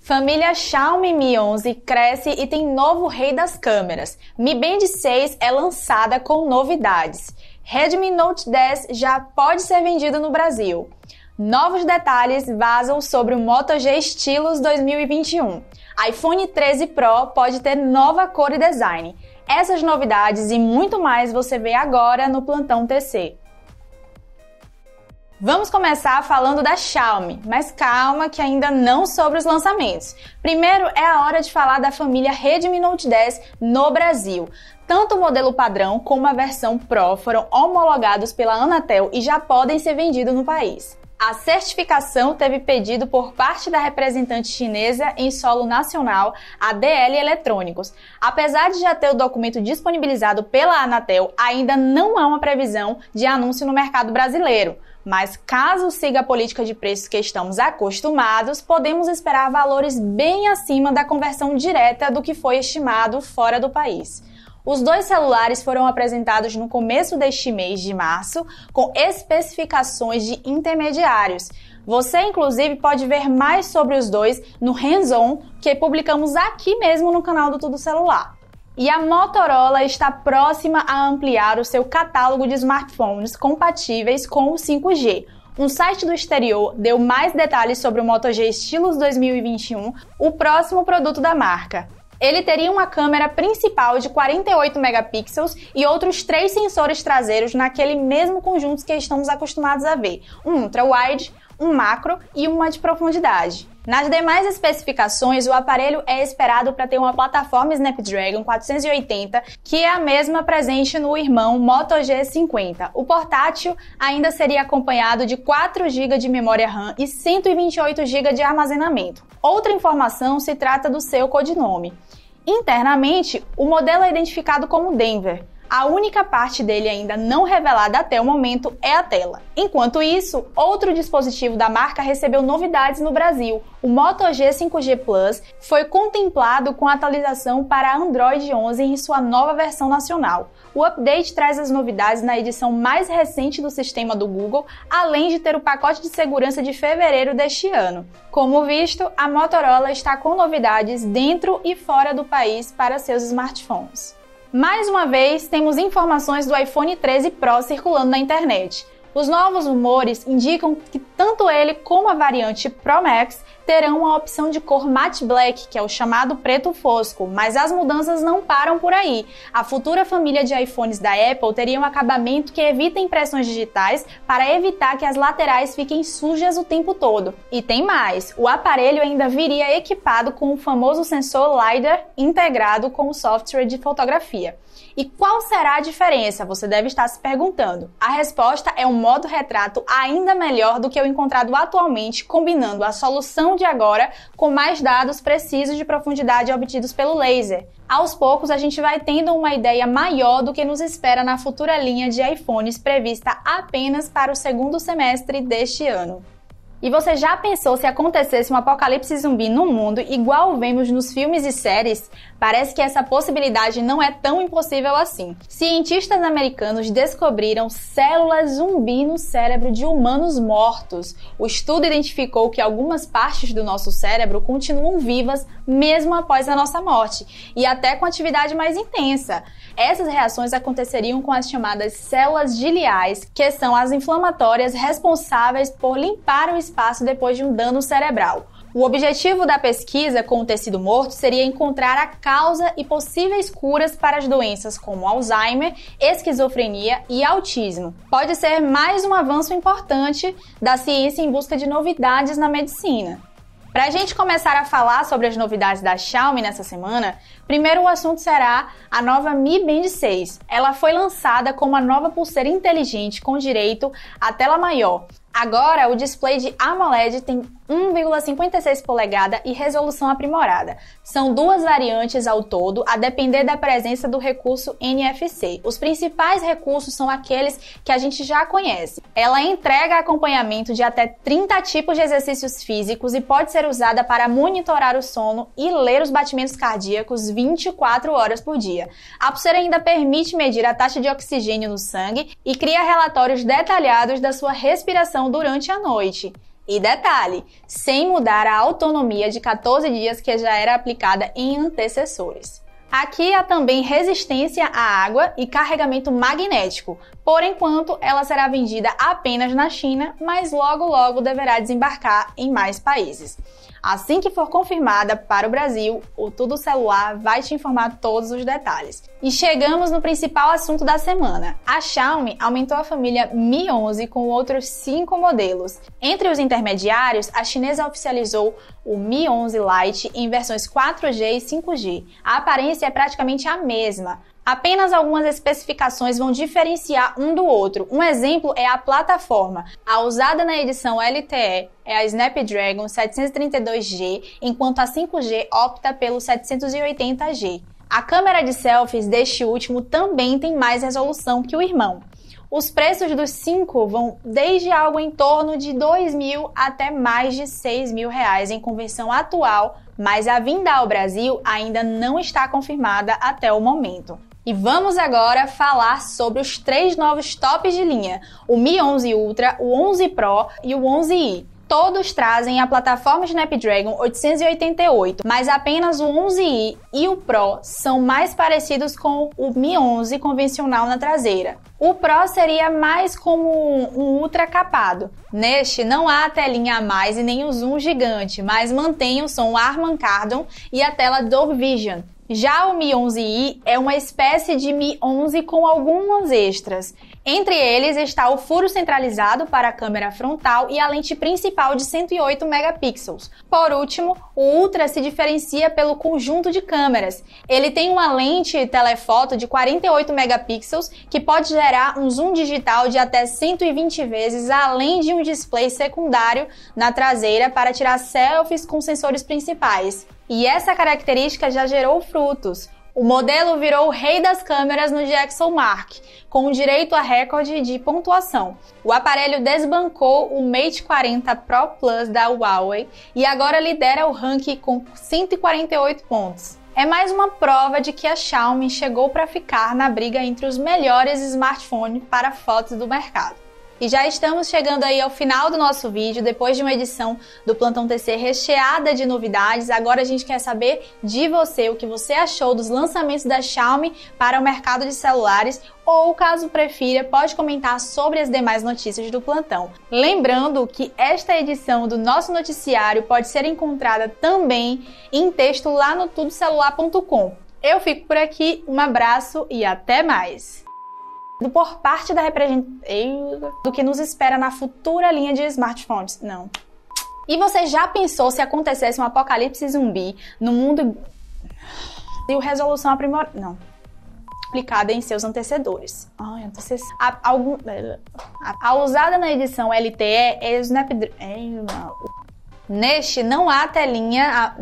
Família Xiaomi Mi 11 cresce e tem novo rei das câmeras. Mi Band 6 é lançada com novidades. Redmi Note 10 já pode ser vendido no Brasil. Novos detalhes vazam sobre o Moto G Stylus 2021. iPhone 13 Pro pode ter nova cor e design. Essas novidades e muito mais você vê agora no Plantão TC. Vamos começar falando da Xiaomi, mas calma que ainda não sobre os lançamentos. Primeiro é a hora de falar da família Redmi Note 10 no Brasil. Tanto o modelo padrão como a versão Pro foram homologados pela Anatel e já podem ser vendidos no país. A certificação teve pedido por parte da representante chinesa em solo nacional, a DL Eletrônicos. Apesar de já ter o documento disponibilizado pela Anatel, ainda não há uma previsão de anúncio no mercado brasileiro. Mas caso siga a política de preços que estamos acostumados, podemos esperar valores bem acima da conversão direta do que foi estimado fora do país. Os dois celulares foram apresentados no começo deste mês de março, com especificações de intermediários. Você, inclusive, pode ver mais sobre os dois no Hands-On, que publicamos aqui mesmo no canal do Tudo Celular. E a Motorola está próxima a ampliar o seu catálogo de smartphones compatíveis com o 5G. Um site do exterior deu mais detalhes sobre o Moto G Stylus 2021, o próximo produto da marca. Ele teria uma câmera principal de 48 megapixels e outros 3 sensores traseiros naquele mesmo conjunto que estamos acostumados a ver, um ultra-wide, um macro e uma de profundidade. Nas demais especificações, o aparelho é esperado para ter uma plataforma Snapdragon 480, que é a mesma presente no irmão Moto G50. O portátil ainda seria acompanhado de 4 GB de memória RAM e 128 GB de armazenamento. Outra informação se trata do seu codinome. Internamente, o modelo é identificado como Denver. A única parte dele ainda não revelada até o momento é a tela. Enquanto isso, outro dispositivo da marca recebeu novidades no Brasil. O Moto G 5G Plus foi contemplado com atualização para Android 11 em sua nova versão nacional. O update traz as novidades na edição mais recente do sistema do Google, além de ter o pacote de segurança de fevereiro deste ano. Como visto, a Motorola está com novidades dentro e fora do país para seus smartphones. Mais uma vez, temos informações do iPhone 13 Pro circulando na internet. Os novos rumores indicam que tanto ele como a variante Pro Max terão a opção de cor matte black, que é o chamado preto fosco, mas as mudanças não param por aí. A futura família de iPhones da Apple teria um acabamento que evita impressões digitais para evitar que as laterais fiquem sujas o tempo todo. E tem mais, o aparelho ainda viria equipado com o famoso sensor LiDAR integrado com o software de fotografia. E qual será a diferença? Você deve estar se perguntando. A resposta é um modo retrato ainda melhor do que o encontrado atualmente, combinando a solução de agora com mais dados precisos de profundidade obtidos pelo laser. Aos poucos, a gente vai tendo uma ideia maior do que nos espera na futura linha de iPhones prevista apenas para o segundo semestre deste ano. E você já pensou se acontecesse um apocalipse zumbi no mundo igual vemos nos filmes e séries? Parece que essa possibilidade não é tão impossível assim. Cientistas americanos descobriram células zumbi no cérebro de humanos mortos. O estudo identificou que algumas partes do nosso cérebro continuam vivas mesmo após a nossa morte, e até com atividade mais intensa. Essas reações aconteceriam com as chamadas células giliais, que são as inflamatórias responsáveis por limpar o espaço depois de um dano cerebral. O objetivo da pesquisa com o tecido morto seria encontrar a causa e possíveis curas para as doenças como Alzheimer, esquizofrenia e autismo. Pode ser mais um avanço importante da ciência em busca de novidades na medicina. Para a gente começar a falar sobre as novidades da Xiaomi nessa semana, primeiro o assunto será a nova Mi Band 6. Ela foi lançada como uma nova pulseira inteligente com direito à tela maior. Agora, o display de AMOLED tem 1,56 polegada e resolução aprimorada. São duas variantes ao todo, a depender da presença do recurso NFC. Os principais recursos são aqueles que a gente já conhece. Ela entrega acompanhamento de até 30 tipos de exercícios físicos e pode ser usada para monitorar o sono e ler os batimentos cardíacos 24 horas por dia. A pulseira ainda permite medir a taxa de oxigênio no sangue e cria relatórios detalhados da sua respiração durante a noite. E detalhe, sem mudar a autonomia de 14 dias que já era aplicada em antecessores. Aqui há também resistência à água e carregamento magnético. Por enquanto, ela será vendida apenas na China, mas logo deverá desembarcar em mais países. Assim que for confirmada para o Brasil, o Tudo Celular vai te informar todos os detalhes. E chegamos no principal assunto da semana. A Xiaomi aumentou a família Mi 11 com outros 5 modelos. Entre os intermediários, a chinesa oficializou o Mi 11 Lite em versões 4G e 5G. A aparência é praticamente a mesma. Apenas algumas especificações vão diferenciar um do outro. Um exemplo é a plataforma. A usada na edição LTE é a Snapdragon 732G, enquanto a 5G opta pelo 780G. A câmera de selfies deste último também tem mais resolução que o irmão. Os preços dos 5 vão desde algo em torno de R$2.000 até mais de R$6.000 em conversão atual, mas a vinda ao Brasil ainda não está confirmada até o momento. E vamos agora falar sobre os 3 novos tops de linha, o Mi 11 Ultra, o 11 Pro e o 11i. Todos trazem a plataforma Snapdragon 888, mas apenas o 11i e o Pro são mais parecidos com o Mi 11 convencional na traseira. O Pro seria mais como um ultra capado. Neste não há a telinha a mais e nem o zoom gigante, mas mantém o som Harman Kardon e a tela Dolby Vision. Já o Mi 11i é uma espécie de Mi 11 com alguns extras. Entre eles está o furo centralizado para a câmera frontal e a lente principal de 108 megapixels. Por último, o Ultra se diferencia pelo conjunto de câmeras. Ele tem uma lente telefoto de 48 megapixels que pode gerar um zoom digital de até 120 vezes, além de um display secundário na traseira para tirar selfies com sensores principais. E essa característica já gerou frutos. O modelo virou o rei das câmeras no DxOMark, com direito a recorde de pontuação. O aparelho desbancou o Mate 40 Pro Plus da Huawei e agora lidera o ranking com 148 pontos. É mais uma prova de que a Xiaomi chegou para ficar na briga entre os melhores smartphones para fotos do mercado. E já estamos chegando aí ao final do nosso vídeo, depois de uma edição do Plantão TC recheada de novidades. Agora a gente quer saber de você, o que você achou dos lançamentos da Xiaomi para o mercado de celulares, ou caso prefira, pode comentar sobre as demais notícias do Plantão. Lembrando que esta edição do nosso noticiário pode ser encontrada também em texto lá no tudocelular.com. Eu fico por aqui, um abraço e até mais! Por parte da representação do que nos espera na futura linha de smartphones. Não. E você já pensou se acontecesse um apocalipse zumbi no mundo e a resolução aprimorada? Não. Aplicada em seus antecessores. A usada na edição LTE é o Snapdragon. Neste não há telinha.